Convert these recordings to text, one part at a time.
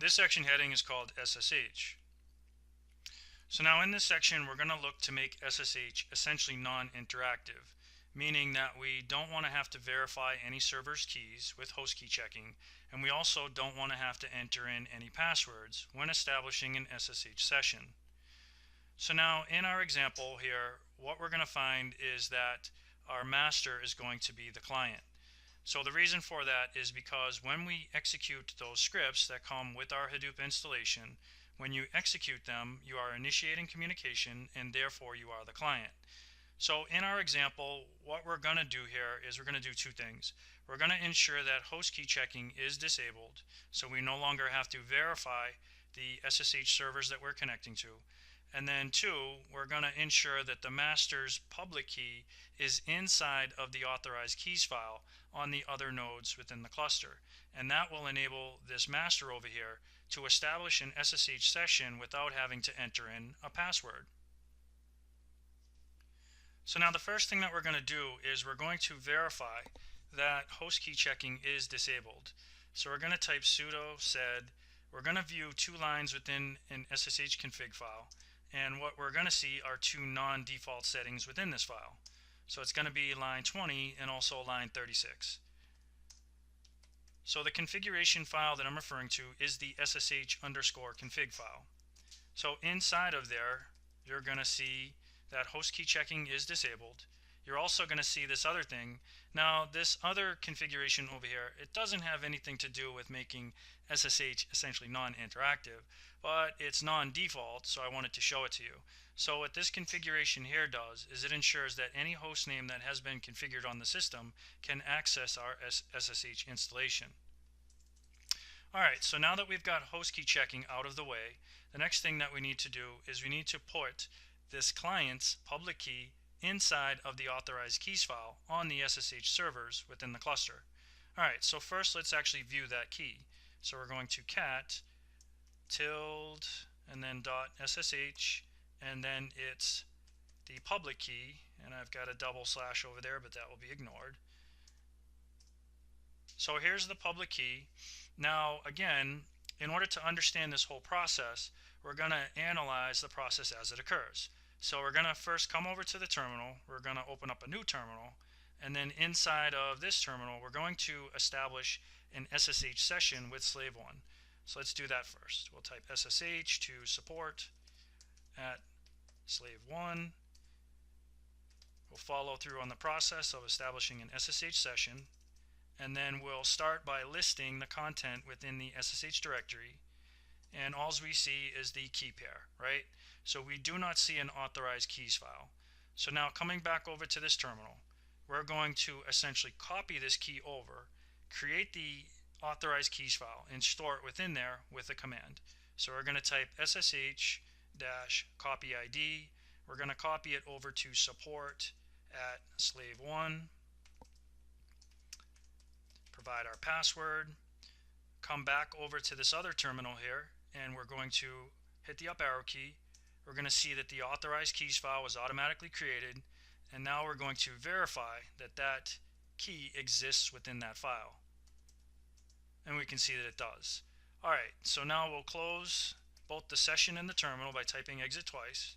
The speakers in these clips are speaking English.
This section heading is called SSH. So now in this section we're going to look to make SSH essentially non-interactive, meaning that we don't want to have to verify any server's keys with host key checking, and we also don't want to have to enter in any passwords when establishing an SSH session. So now in our example here, what we're going to find is that our master is going to be the client. So the reason for that is because when we execute those scripts that come with our Hadoop installation, when you execute them, you are initiating communication and therefore you are the client. So in our example, what we're going to do here is we're going to do two things. We're going to ensure that host key checking is disabled, so we no longer have to verify the SSH servers that we're connecting to. And then two, we're going to ensure that the master's public key is inside of the authorized keys file on the other nodes within the cluster. And that will enable this master over here to establish an SSH session without having to enter in a password. So now the first thing that we're going to do is we're going to verify that host key checking is disabled. So we're going to type sudo sed. We're going to view two lines within an SSH config file, and what we're going to see are two non-default settings within this file. So it's going to be line 20 and also line 36. So the configuration file that I'm referring to is the SSH_config file. So inside of there, you're going to see that host key checking is disabled. You're also going to see this other thing. Now this other configuration over here, it doesn't have anything to do with making SSH essentially non-interactive, but it's non-default, so I wanted to show it to you. So what this configuration here does is it ensures that any host name that has been configured on the system can access our SSH installation. Alright, so now that we've got host key checking out of the way, the next thing that we need to do is we need to put this client's public key inside of the authorized keys file on the SSH servers within the cluster. Alright, so first let's actually view that key. So we're going to cat tilde and then .ssh, and then it's the public key, and I've got a double slash over there, but that will be ignored. So here's the public key. Now again, in order to understand this whole process, we're going to analyze the process as it occurs. So we're going to first come over to the terminal, we're going to open up a new terminal, and then inside of this terminal we're going to establish an SSH session with slave 1. So let's do that first. We'll type SSH to support at slave 1. We'll follow through on the process of establishing an SSH session, and then we'll start by listing the content within the SSH directory, and all we see is the key pair, right? So we do not see an authorized keys file. So now coming back over to this terminal, we're going to essentially copy this key over, create the authorized keys file, and store it within there with a command. So we're going to type ssh-copy ID. We're going to copy it over to support at slave 1. Provide our password. Come back over to this other terminal here, and we're going to hit the up arrow key. We're going to see that the authorized keys file was automatically created, and now we're going to verify that that key exists within that file, and we can see that it does. Alright, so now we'll close both the session and the terminal by typing exit twice.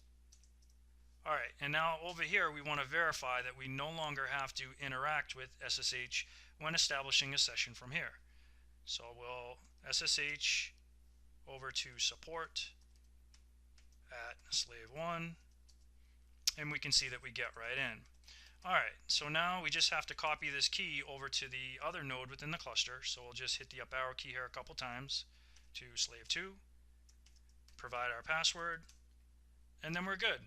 Alright, and now over here we want to verify that we no longer have to interact with SSH when establishing a session from here. So we'll SSH over to support at slave 1, and we can see that we get right in. Alright, so now we just have to copy this key over to the other node within the cluster. So we'll just hit the up arrow key here a couple times to slave 2, provide our password, and then we're good.